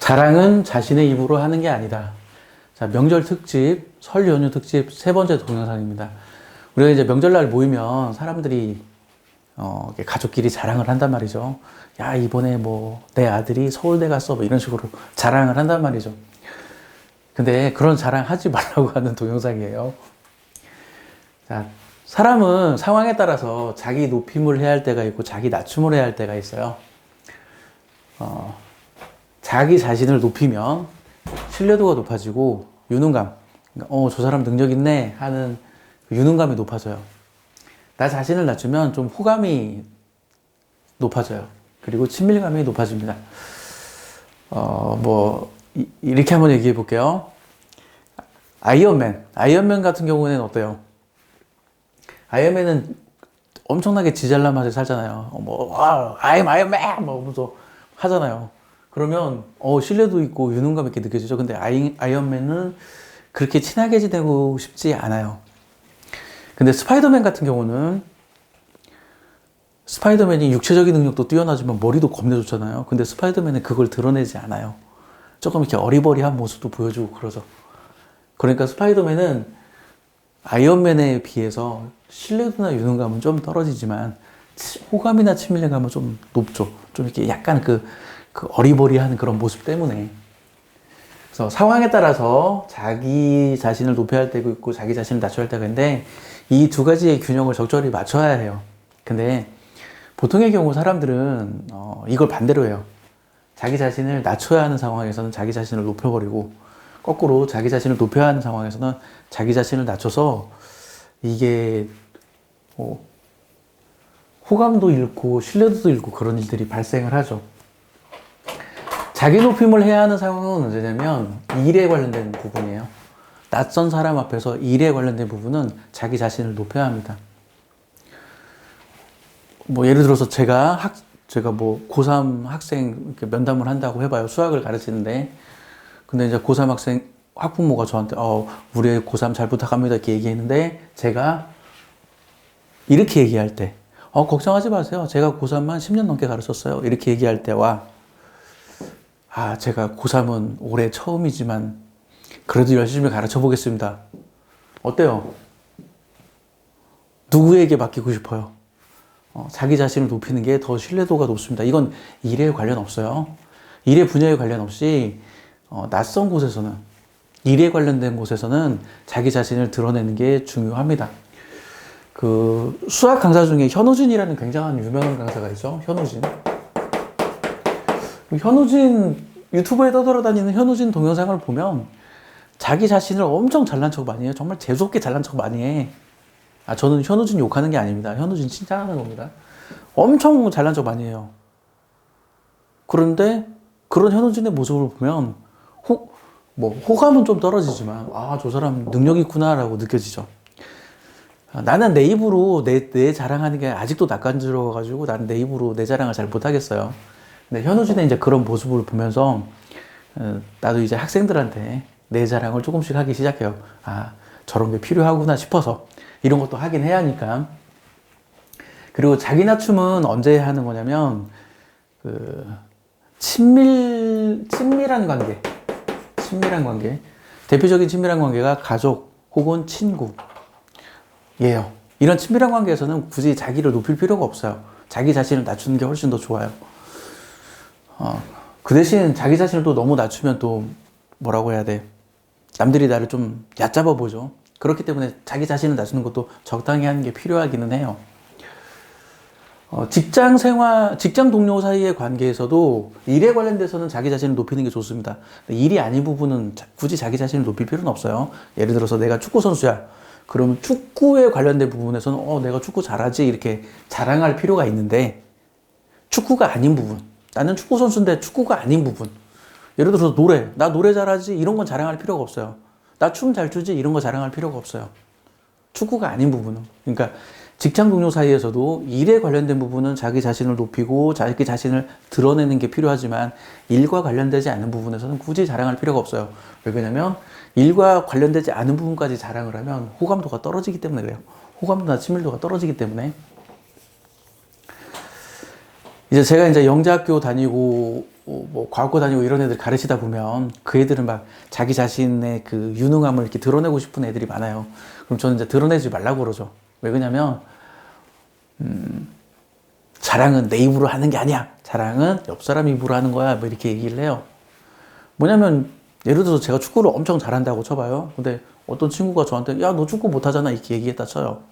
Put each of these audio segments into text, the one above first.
자랑은 자신의 입으로 하는 게 아니다. 자, 명절 특집, 설 연휴 특집 세 번째 동영상입니다. 우리가 이제 명절날 모이면 사람들이 가족끼리 자랑을 한단 말이죠. 야, 이번에 뭐 내 아들이 서울대 갔어, 뭐 이런 식으로 자랑을 한단 말이죠. 근데 그런 자랑 하지 말라고 하는 동영상이에요. 자, 사람은 상황에 따라서 자기 높임을 해야 할 때가 있고 자기 낮춤을 해야 할 때가 있어요. 자기 자신을 높이면 신뢰도가 높아지고 유능감, 그러니까 저 사람 능력 있네 하는 유능감이 높아져요. 나 자신을 낮추면 좀 호감이 높아져요. 그리고 친밀감이 높아집니다. 이렇게 한번 얘기해 볼게요. 아이언맨 같은 경우는 어때요? 아이언맨은 엄청나게 지잘난 맛에 살잖아요. I'm 아이언맨! 뭐, 하면서 하잖아요. 그러면, 신뢰도 있고 유능감 있게 느껴지죠. 근데 아이언맨은 그렇게 친하게 지내고 싶지 않아요. 근데 스파이더맨 같은 경우는, 스파이더맨이 육체적인 능력도 뛰어나지만 머리도 겁내 좋잖아요. 근데 스파이더맨은 그걸 드러내지 않아요. 조금 이렇게 어리버리한 모습도 보여주고 그러죠. 그러니까 스파이더맨은 아이언맨에 비해서 신뢰도나 유능감은 좀 떨어지지만 호감이나 친밀감은 좀 높죠. 좀 이렇게 약간 그 어리버리한 그런 모습 때문에. 그래서 상황에 따라서 자기 자신을 높여야 할 때가 있고 자기 자신을 낮춰야 할 때가 있는데 이 두 가지의 균형을 적절히 맞춰야 해요. 근데 보통의 경우 사람들은 이걸 반대로 해요. 자기 자신을 낮춰야 하는 상황에서는 자기 자신을 높여버리고 거꾸로 자기 자신을 높여야 하는 상황에서는 자기 자신을 낮춰서 이게 호감도 잃고 신뢰도도 잃고 그런 일들이 발생을 하죠. 자기 높임을 해야 하는 상황은 언제냐면 일에 관련된 부분이에요. 낯선 사람 앞에서 일에 관련된 부분은 자기 자신을 높여야 합니다. 예를 들어서 제가 고3 학생 면담을 한다고 해봐요. 수학을 가르치는데. 근데 이제 고3 학생 학부모가 저한테, 우리 애 고3 잘 부탁합니다. 이렇게 얘기했는데, 제가 이렇게 얘기할 때, 걱정하지 마세요. 제가 고3만 10년 넘게 가르쳤어요. 이렇게 얘기할 때와, 제가 고3은 올해 처음이지만, 그래도 열심히 가르쳐 보겠습니다. 어때요? 누구에게 맡기고 싶어요? 자기 자신을 높이는 게 더 신뢰도가 높습니다. 이건 일에 관련 없어요. 일의 분야에 관련 없이 낯선 곳에서는, 일에 관련된 곳에서는 자기 자신을 드러내는 게 중요합니다. 그 수학 강사 중에 현우진이라는 굉장한 유명한 강사가 있죠. 현우진 유튜브에 떠돌아다니는 현우진 동영상을 보면 자기 자신을 엄청 잘난 척 많이 해요. 정말 재수없게 잘난 척 많이 해. 저는 현우진 욕하는 게 아닙니다. 현우진 칭찬하는 겁니다. 엄청 잘난 척 많이 해요. 그런데 그런 현우진의 모습을 보면 호감은 좀 떨어지지만 저 사람 능력 있구나라고 느껴지죠. 나는 내 입으로 내 자랑하는 게 아직도 낯간지러워가지고 나는 내 입으로 내 자랑을 잘 못하겠어요. 근데 현우진의 이제 그런 모습을 보면서 나도 이제 학생들한테 내 자랑을 조금씩 하기 시작해요. 저런 게 필요하구나 싶어서 이런 것도 하긴 해야 하니까. 그리고 자기 낮춤은 언제 하는 거냐면 친밀한 관계. 대표적인 친밀한 관계가 가족 혹은 친구예요. 이런 친밀한 관계에서는 굳이 자기를 높일 필요가 없어요. 자기 자신을 낮추는 게 훨씬 더 좋아요. 그 대신 자기 자신을 또 너무 낮추면 또 뭐라고 해야 돼? 남들이 나를 좀 얕잡아 보죠. 그렇기 때문에 자기 자신을 낮추는 것도 적당히 하는 게 필요하기는 해요. 직장 동료 사이의 관계에서도 일에 관련돼서는 자기 자신을 높이는 게 좋습니다. 일이 아닌 부분은 굳이 자기 자신을 높일 필요는 없어요. 예를 들어서 내가 축구 선수야. 그러면 축구에 관련된 부분에서는 내가 축구 잘하지 이렇게 자랑할 필요가 있는데 축구가 아닌 부분, 나는 축구 선수인데 축구가 아닌 부분, 예를 들어서 나 노래 잘하지 이런 건 자랑할 필요가 없어요. 나 춤 잘 추지 이런 거 자랑할 필요가 없어요. 축구가 아닌 부분은. 그러니까 직장 동료 사이에서도 일에 관련된 부분은 자기 자신을 높이고 자기 자신을 드러내는 게 필요하지만 일과 관련되지 않은 부분에서는 굳이 자랑할 필요가 없어요. 왜 그러냐면 일과 관련되지 않은 부분까지 자랑을 하면 호감도가 떨어지기 때문에 그래요. 호감도나 친밀도가 떨어지기 때문에. 이제 제가 영재학교 다니고 뭐 과학고 다니고 이런 애들 가르치다 보면 그 애들은 막 자기 자신의 그 유능함을 이렇게 드러내고 싶은 애들이 많아요. 그럼 저는 이제 드러내지 말라고 그러죠. 왜 그러냐면 자랑은 내 입으로 하는 게 아니야. 자랑은 옆 사람 입으로 하는 거야. 뭐 이렇게 얘기를 해요. 뭐냐면 예를 들어서 제가 축구를 엄청 잘한다고 쳐봐요. 근데 어떤 친구가 저한테 야, 너 축구 못하잖아 이렇게 얘기했다 쳐요.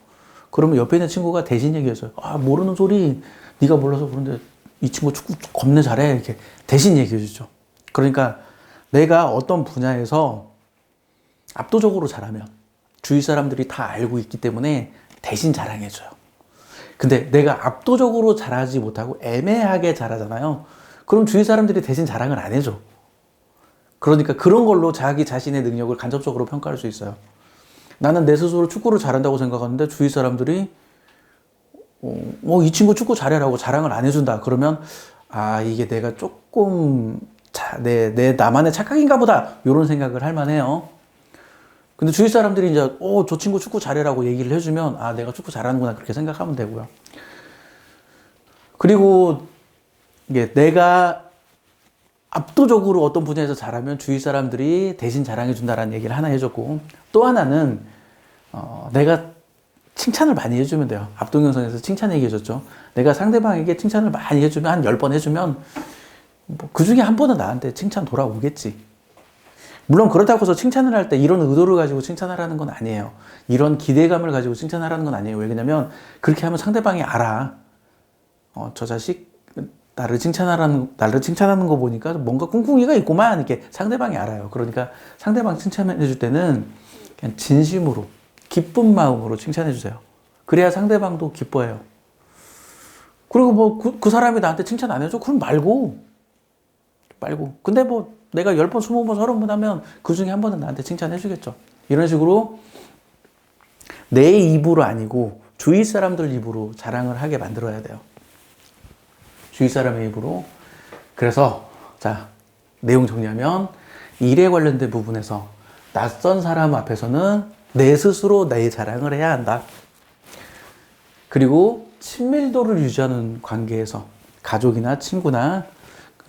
그러면 옆에 있는 친구가 대신 얘기해줘요. 아, 모르는 소리. 네가 몰라서 그런데 이 친구 축구 겁내 잘해. 이렇게 대신 얘기해주죠. 그러니까 내가 어떤 분야에서 압도적으로 잘하면 주위 사람들이 다 알고 있기 때문에 대신 자랑해줘요. 근데 내가 압도적으로 잘하지 못하고 애매하게 잘하잖아요. 그럼 주위 사람들이 대신 자랑을 안 해줘. 그러니까 그런 걸로 자기 자신의 능력을 간접적으로 평가할 수 있어요. 나는 내 스스로 축구를 잘한다고 생각하는데 주위 사람들이 이 친구 축구 잘해라고 자랑을 안 해준다. 그러면 아, 이게 내가 조금 내 나만의 착각인가 보다. 이런 생각을 할 만해요. 근데 주위 사람들이 이제 저 친구 축구 잘해라고 얘기를 해주면 아, 내가 축구 잘하는구나 그렇게 생각하면 되고요. 그리고 이게 내가 압도적으로 어떤 분야에서 잘하면 주위 사람들이 대신 자랑해준다라는 얘기를 하나 해줬고, 또 하나는 내가 칭찬을 많이 해주면 돼요. 압동영상에서 칭찬 얘기해줬죠. 내가 상대방에게 칭찬을 많이 해주면 한 10번 해주면 그 중에 한 번은 나한테 칭찬 돌아오겠지. 물론 그렇다고 해서 칭찬을 할 때 이런 의도를 가지고 칭찬하라는 건 아니에요. 이런 기대감을 가지고 칭찬하라는 건 아니에요. 왜냐면 그렇게 하면 상대방이 알아. 저 자식 나를 칭찬하는 거 보니까 뭔가 꿍꿍이가 있구만. 이렇게 상대방이 알아요. 그러니까 상대방 칭찬해 줄 때는 그냥 진심으로 기쁜 마음으로 칭찬해 주세요. 그래야 상대방도 기뻐해요. 그리고 뭐 그 사람이 나한테 칭찬 안 해줘? 그럼 말고. 근데 뭐 내가 10번, 20번, 30번 하면 그 중에 한 번은 나한테 칭찬해 주겠죠. 이런 식으로 내 입으로 아니고 주위 사람들 입으로 자랑을 하게 만들어야 돼요. 주위 사람의 입으로. 그래서 자, 내용 정리하면 일에 관련된 부분에서 낯선 사람 앞에서는 내 스스로 내 자랑을 해야 한다. 그리고 친밀도를 유지하는 관계에서 가족이나 친구나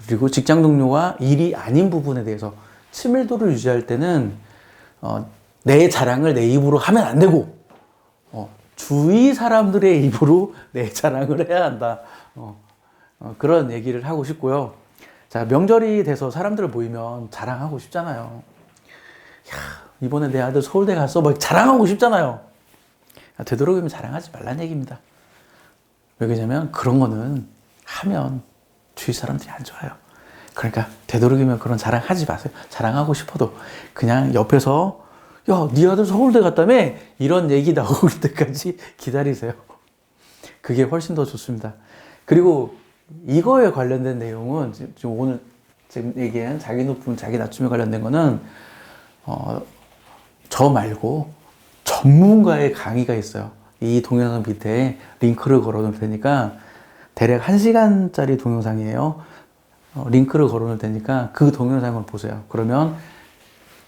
그리고 직장 동료와 일이 아닌 부분에 대해서 친밀도를 유지할 때는 내 자랑을 내 입으로 하면 안 되고 주위 사람들의 입으로 내 자랑을 해야 한다. 그런 얘기를 하고 싶고요. 자, 명절이 돼서 사람들 모이면 자랑하고 싶잖아요. 야, 이번에 내 아들 서울대 갔어. 막 자랑하고 싶잖아요. 되도록이면 자랑하지 말란 얘기입니다. 왜 그러냐면 그런 거는 하면 주위 사람들이 안 좋아요. 그러니까 되도록이면 그런 자랑하지 마세요. 자랑하고 싶어도 그냥 옆에서 야, 네 아들 서울대 갔다며? 이런 얘기 나올 때까지 기다리세요. 그게 훨씬 더 좋습니다. 그리고 이거에 관련된 내용은 지금 오늘 지금 얘기한 자기 높음, 자기 낮춤에 관련된 거는 저 말고 전문가의 강의가 있어요. 이 동영상 밑에 링크를 걸어 놓을 테니까 대략 1시간짜리 동영상이에요. 링크를 걸어 놓을 테니까 그 동영상을 보세요. 그러면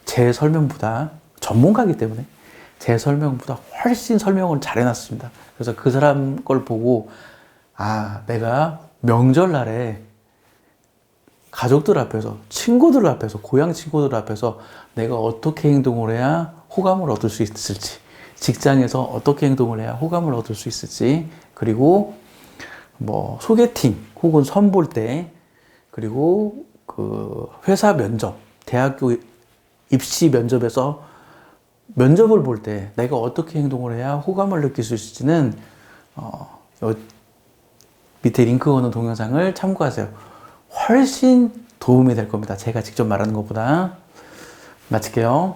제 설명보다 전문가이기 때문에 제 설명보다 훨씬 설명을 잘 해놨습니다. 그래서 그 사람 걸 보고 아, 내가 명절날에 가족들 앞에서, 친구들 앞에서, 고향 친구들 앞에서 내가 어떻게 행동을 해야 호감을 얻을 수 있을지, 직장에서 어떻게 행동을 해야 호감을 얻을 수 있을지, 그리고 뭐 소개팅 혹은 선볼 때, 그리고 그 회사 면접, 대학교 입시 면접에서 면접을 볼 때 내가 어떻게 행동을 해야 호감을 느낄 수 있을지는 밑에 링크 거는 동영상을 참고하세요. 훨씬 도움이 될 겁니다. 제가 직접 말하는 것보다. 마칠게요.